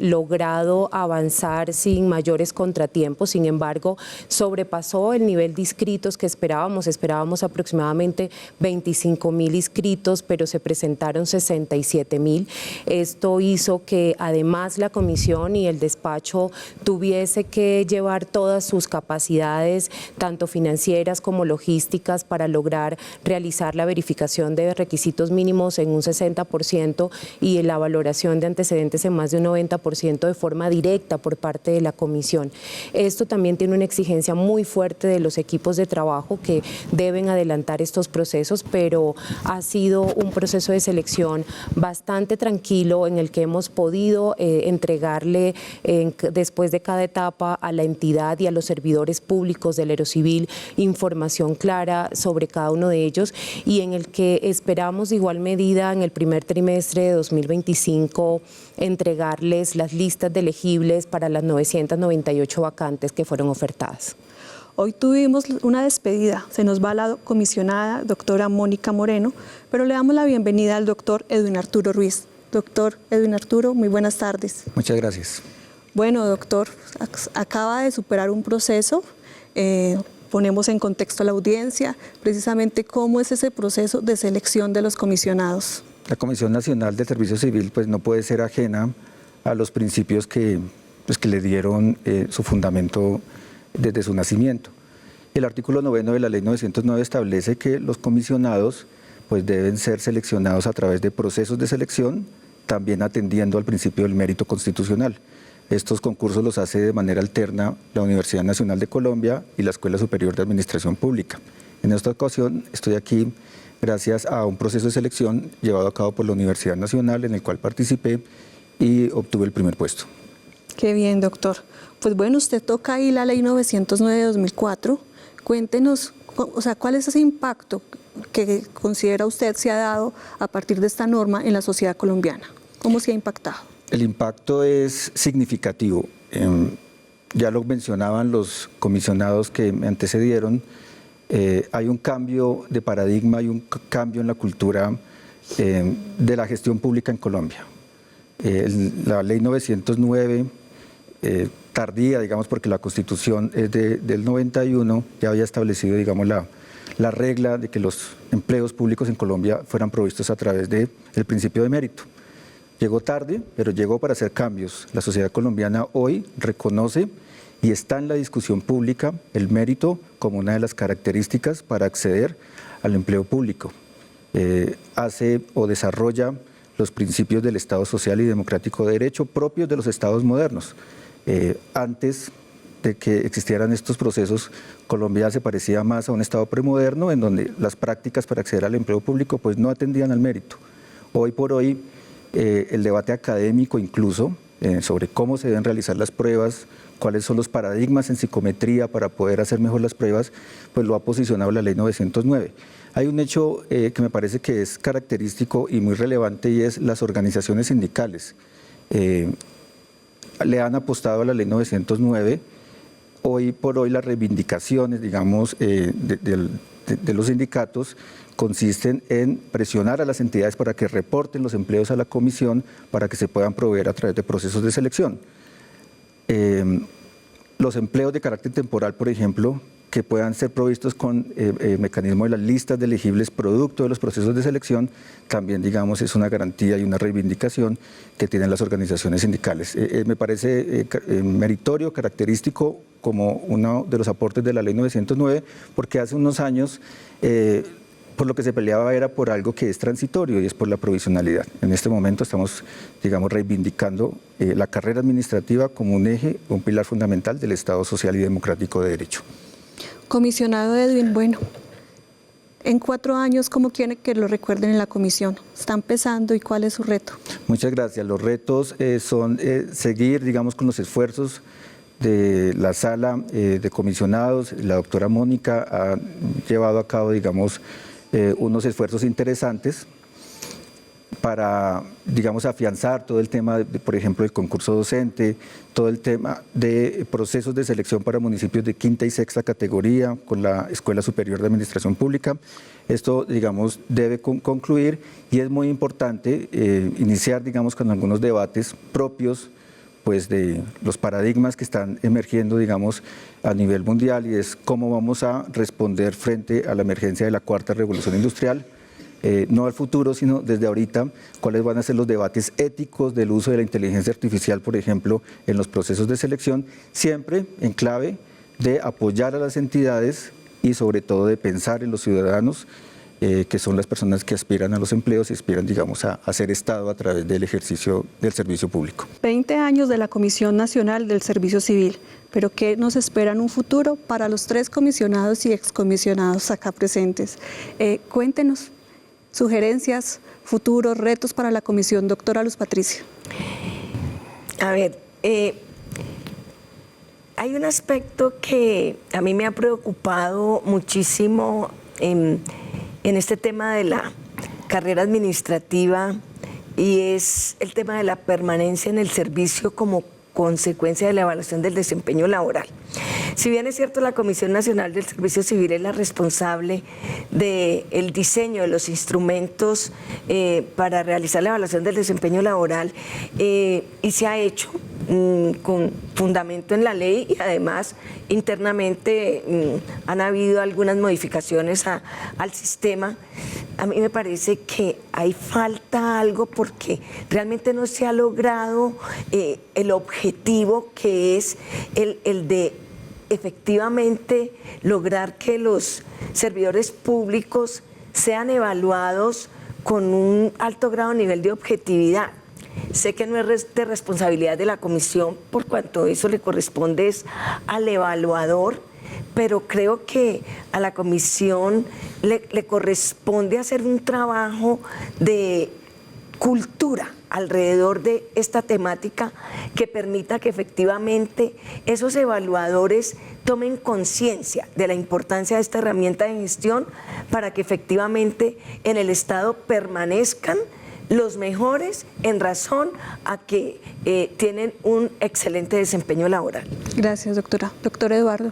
logrado avanzar sin mayores contratiempos. Sin embargo, sobrepasó el nivel de inscritos que esperábamos aproximadamente 25.000 inscritos, pero se presentaron 67.000. Esto hizo que además la comisión y el despacho tuviese que llevar todas sus capacidades, tanto financieras como logísticas, para lograr realizar la verificación de requisitos mínimos en un 60% y la valoración de antecedentes en más de un 90% de forma directa por parte de la comisión. Esto también tiene una exigencia muy fuerte de los equipos de trabajo que deben adelantar estos procesos, pero ha sido un proceso de selección bastante tranquilo en el que hemos podido entregarle después de cada etapa a la entidad y a los servidores públicos del Aerocivil información clara sobre cada uno de ellos, y en el que esperamos de igual medida en el primer trimestre de 2025 entregarles las listas de elegibles para las 998 vacantes que fueron ofertadas. Hoy tuvimos una despedida, se nos va la comisionada doctora Mónica Moreno, pero le damos la bienvenida al doctor Edwin Arturo Ruiz. Doctor Edwin Arturo, muy buenas tardes. Muchas gracias. Bueno, doctor, acaba de superar un proceso, ponemos en contexto a la audiencia, precisamente cómo es ese proceso de selección de los comisionados. La Comisión Nacional del Servicio Civil pues, no puede ser ajena a los principios que le dieron su fundamento desde su nacimiento. El artículo 9 de la Ley 909 establece que los comisionados pues, deben ser seleccionados a través de procesos de selección, también atendiendo al principio del mérito constitucional. Estos concursos los hace de manera alterna la Universidad Nacional de Colombia y la Escuela Superior de Administración Pública. En esta ocasión estoy aquí gracias a un proceso de selección llevado a cabo por la Universidad Nacional, en el cual participé y obtuve el primer puesto. Qué bien, doctor. Pues bueno, usted toca ahí la Ley 909 de 2004. Cuéntenos, o sea, ¿cuál es ese impacto que considera usted se ha dado a partir de esta norma en la sociedad colombiana? ¿Cómo se ha impactado? El impacto es significativo. Ya lo mencionaban los comisionados que me antecedieron. Hay un cambio de paradigma, hay un cambio en la cultura de la gestión pública en Colombia. La Ley 909, tardía, digamos, porque la Constitución es del 91, ya había establecido, digamos, la regla de que los empleos públicos en Colombia fueran provistos a través del principio de mérito. Llegó tarde, pero llegó para hacer cambios. La sociedad colombiana hoy reconoce y está en la discusión pública el mérito como una de las características para acceder al empleo público. Hace o desarrolla los principios del Estado social y democrático de derecho propios de los estados modernos. Antes de que existieran estos procesos, Colombia se parecía más a un estado premoderno en donde las prácticas para acceder al empleo público pues, no atendían al mérito. Hoy por hoy, el debate académico incluso sobre cómo se deben realizar las pruebas, cuáles son los paradigmas en psicometría para poder hacer mejor las pruebas, pues lo ha posicionado la Ley 909. Hay un hecho que me parece que es característico y muy relevante y es las organizaciones sindicales. Le han apostado a la Ley 909. Hoy por hoy las reivindicaciones, digamos, de los sindicatos consisten en presionar a las entidades para que reporten los empleos a la comisión para que se puedan proveer a través de procesos de selección. Los empleos de carácter temporal, por ejemplo, que puedan ser provistos con mecanismo de las listas de elegibles producto de los procesos de selección, también, digamos, es una garantía y una reivindicación que tienen las organizaciones sindicales. Me parece meritorio, característico como uno de los aportes de la Ley 909, porque hace unos años por lo que se peleaba era por algo que es transitorio y es por la provisionalidad. En este momento estamos, digamos, reivindicando la carrera administrativa como un eje, un pilar fundamental del Estado social y democrático de derecho. Comisionado Edwin, bueno, en 4 años, ¿cómo quiere que lo recuerden en la comisión? ¿Está empezando y cuál es su reto? Muchas gracias. Los retos son seguir, digamos, con los esfuerzos de la sala de comisionados. La doctora Mónica ha llevado a cabo, digamos, unos esfuerzos interesantes para, digamos, afianzar todo el tema, por ejemplo, del concurso docente, todo el tema de procesos de selección para municipios de 5ª y 6ª categoría con la Escuela Superior de Administración Pública. Esto, digamos, debe concluir y es muy importante iniciar, digamos, con algunos debates propios pues, de los paradigmas que están emergiendo, digamos, a nivel mundial, y es cómo vamos a responder frente a la emergencia de la 4ª revolución industrial. No al futuro, sino desde ahorita, cuáles van a ser los debates éticos del uso de la inteligencia artificial, por ejemplo, en los procesos de selección, siempre en clave de apoyar a las entidades y sobre todo de pensar en los ciudadanos, que son las personas que aspiran a los empleos y aspiran, digamos, a hacer Estado a través del ejercicio del servicio público. 20 años de la Comisión Nacional del Servicio Civil, pero ¿qué nos espera en un futuro para los 3 comisionados y excomisionados acá presentes? Cuéntenos. sugerencias, futuros retos para la comisión, doctora Luz Patricia. A ver, hay un aspecto que a mí me ha preocupado muchísimo en este tema de la carrera administrativa, y es el tema de la permanencia en el servicio como consecuencia de la evaluación del desempeño laboral. Si bien es cierto, la Comisión Nacional del Servicio Civil es la responsable del diseño de los instrumentos para realizar la evaluación del desempeño laboral, y se ha hecho con fundamento en la ley, y además internamente han habido algunas modificaciones al sistema. A mí me parece que ahí falta algo, porque realmente no se ha logrado el objetivo, que es el de efectivamente lograr que los servidores públicos sean evaluados con un alto grado de nivel de objetividad. Sé que no es de responsabilidad de la comisión, por cuanto eso le corresponde al evaluador, pero creo que a la comisión le corresponde hacer un trabajo de cultura alrededor de esta temática que permita que efectivamente esos evaluadores tomen conciencia de la importancia de esta herramienta de gestión, para que efectivamente en el Estado permanezcan los mejores en razón a que tienen un excelente desempeño laboral. Gracias, doctora. Doctor Eduardo.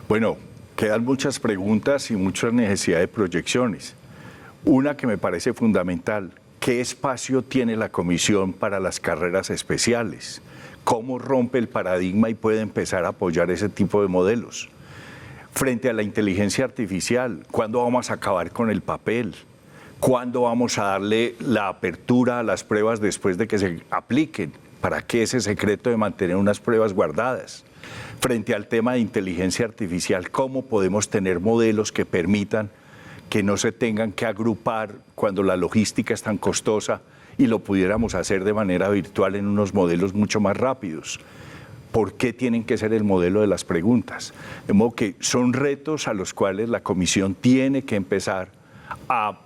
Bueno, quedan muchas preguntas y muchas necesidades de proyecciones. Una que me parece fundamental: ¿qué espacio tiene la comisión para las carreras especiales? ¿Cómo rompe el paradigma y puede empezar a apoyar ese tipo de modelos? Frente a la inteligencia artificial, ¿cuándo vamos a acabar con el papel? ¿Cuándo vamos a darle la apertura a las pruebas después de que se apliquen? ¿Para qué ese secreto de mantener unas pruebas guardadas? Frente al tema de inteligencia artificial, ¿cómo podemos tener modelos que permitan que no se tengan que agrupar cuando la logística es tan costosa y lo pudiéramos hacer de manera virtual en unos modelos mucho más rápidos? ¿Por qué tienen que ser el modelo de las preguntas? De modo que son retos a los cuales la comisión tiene que empezar a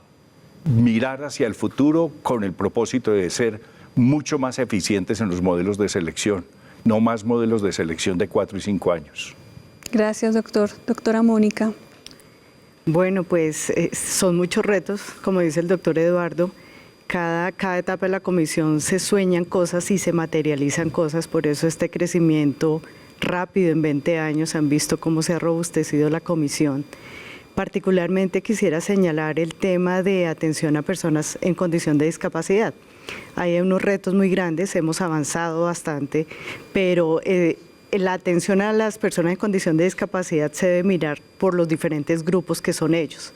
mirar hacia el futuro, con el propósito de ser mucho más eficientes en los modelos de selección, no más modelos de selección de 4 y 5 años. Gracias, doctor. Doctora Mónica. Bueno, pues son muchos retos, como dice el doctor Eduardo. Cada etapa de la comisión se sueñan cosas y se materializan cosas, por eso este crecimiento rápido en 20 años, han visto cómo se ha robustecido la comisión. Particularmente quisiera señalar el tema de atención a personas en condición de discapacidad. Hay unos retos muy grandes, hemos avanzado bastante, pero la atención a las personas en condición de discapacidad se debe mirar por los diferentes grupos que son ellos.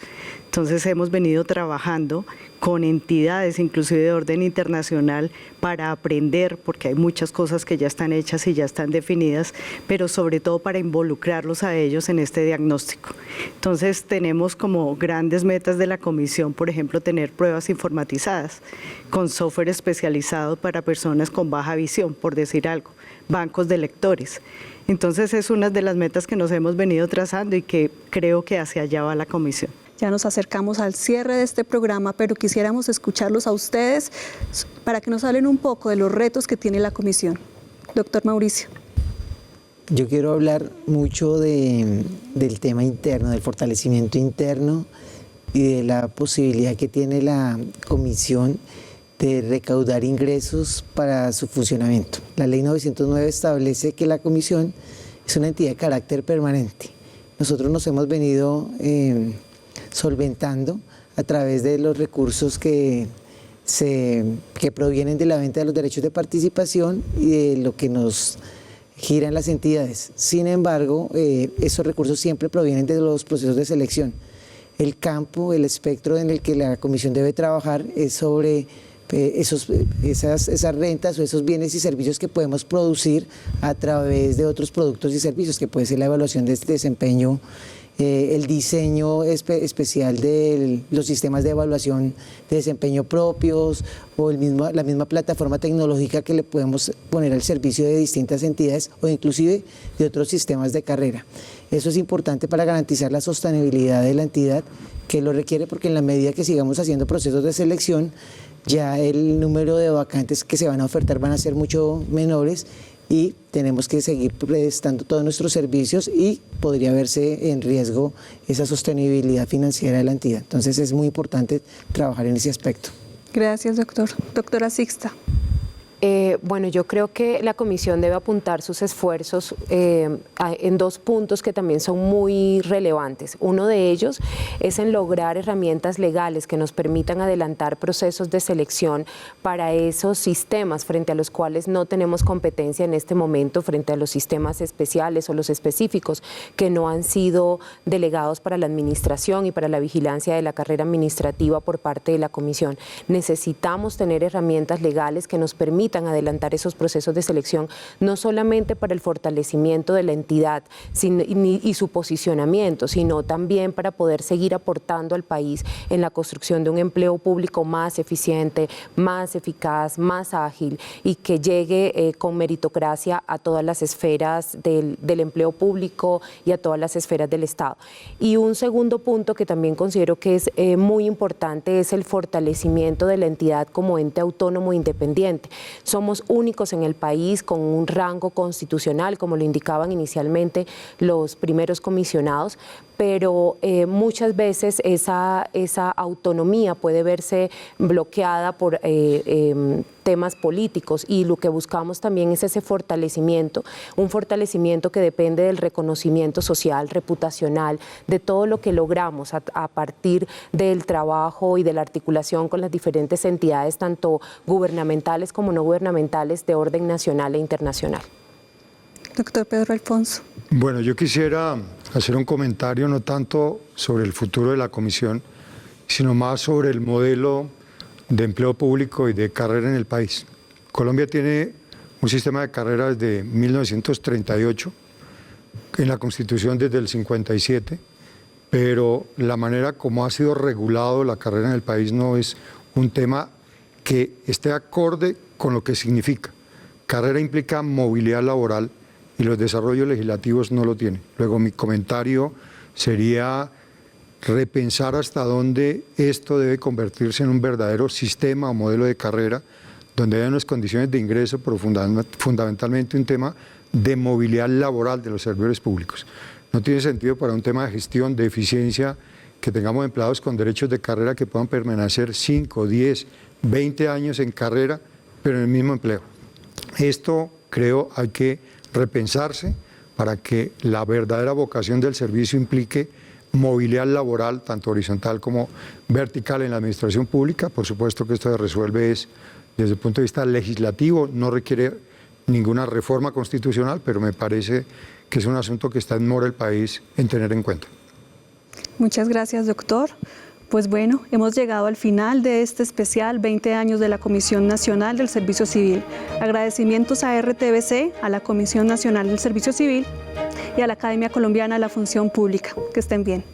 Entonces hemos venido trabajando con entidades, inclusive de orden internacional, para aprender, porque hay muchas cosas que ya están hechas y ya están definidas, pero sobre todo para involucrarlos a ellos en este diagnóstico. Entonces tenemos como grandes metas de la comisión, por ejemplo, tener pruebas informatizadas con software especializado para personas con baja visión, por decir algo, bancos de lectores. Entonces es una de las metas que nos hemos venido trazando y que creo que hacia allá va la comisión. Ya nos acercamos al cierre de este programa, pero quisiéramos escucharlos a ustedes para que nos hablen un poco de los retos que tiene la comisión. Doctor Mauricio. Yo quiero hablar mucho del tema interno, del fortalecimiento interno y de la posibilidad que tiene la comisión de recaudar ingresos para su funcionamiento. La ley 909 establece que la comisión es una entidad de carácter permanente. Nosotros nos hemos venido solventando a través de los recursos que provienen de la venta de los derechos de participación y de lo que nos gira en las entidades. Sin embargo, esos recursos siempre provienen de los procesos de selección. El campo, el espectro en el que la comisión debe trabajar es sobre esas rentas o esos bienes y servicios que podemos producir a través de otros productos y servicios, que puede ser la evaluación de este desempeño el diseño especial de los sistemas de evaluación de desempeño propios o la misma plataforma tecnológica que le podemos poner al servicio de distintas entidades o inclusive de otros sistemas de carrera. Eso es importante para garantizar la sostenibilidad de la entidad, que lo requiere porque en la medida que sigamos haciendo procesos de selección, ya el número de vacantes que se van a ofertar van a ser mucho menores y tenemos que seguir prestando todos nuestros servicios y podría verse en riesgo esa sostenibilidad financiera de la entidad. Entonces es muy importante trabajar en ese aspecto. Gracias, doctor. Doctora Sixta. Bueno, yo creo que la comisión debe apuntar sus esfuerzos en dos puntos que también son muy relevantes. Uno de ellos es en lograr herramientas legales que nos permitan adelantar procesos de selección para esos sistemas frente a los cuales no tenemos competencia en este momento, frente a los sistemas especiales o los específicos que no han sido delegados para la administración y para la vigilancia de la carrera administrativa por parte de la comisión. Necesitamos tener herramientas legales que nos permitan adelantar esos procesos de selección, no solamente para el fortalecimiento de la entidad y su posicionamiento, sino también para poder seguir aportando al país en la construcción de un empleo público más eficiente, más eficaz, más ágil y que llegue con meritocracia a todas las esferas del empleo público y a todas las esferas del Estado. Y un segundo punto que también considero que es muy importante es el fortalecimiento de la entidad como ente autónomo e independiente. Somos únicos en el país con un rango constitucional, como lo indicaban inicialmente los primeros comisionados, pero muchas veces esa autonomía puede verse bloqueada por temas políticos y lo que buscamos también es ese fortalecimiento, un fortalecimiento que depende del reconocimiento social, reputacional, de todo lo que logramos a partir del trabajo y de la articulación con las diferentes entidades, tanto gubernamentales como no gubernamentales, de orden nacional e internacional. Doctor Pedro Alfonso. Bueno, yo quisiera hacer un comentario no tanto sobre el futuro de la comisión, sino más sobre el modelo de empleo público y de carrera en el país. Colombia tiene un sistema de carrera desde 1938, en la Constitución desde el 57, pero la manera como ha sido regulado la carrera en el país no es un tema que esté acorde con lo que significa. Carrera implica movilidad laboral y los desarrollos legislativos no lo tienen. Luego mi comentario sería repensar hasta dónde esto debe convertirse en un verdadero sistema o modelo de carrera donde haya unas condiciones de ingreso, pero fundamentalmente un tema de movilidad laboral de los servidores públicos. No tiene sentido para un tema de gestión, de eficiencia, que tengamos empleados con derechos de carrera que puedan permanecer 5, 10, 20 años en carrera, pero en el mismo empleo. Esto creo hay que repensarse para que la verdadera vocación del servicio implique movilidad laboral, tanto horizontal como vertical en la administración pública. Por supuesto que esto se resuelve desde el punto de vista legislativo, no requiere ninguna reforma constitucional, pero me parece que es un asunto que está en mora el país en tener en cuenta. Muchas gracias, doctor. Pues bueno, hemos llegado al final de este especial 20 años de la Comisión Nacional del Servicio Civil. Agradecimientos a RTBC, a la Comisión Nacional del Servicio Civil y a la Academia Colombiana de la Función Pública. Que estén bien.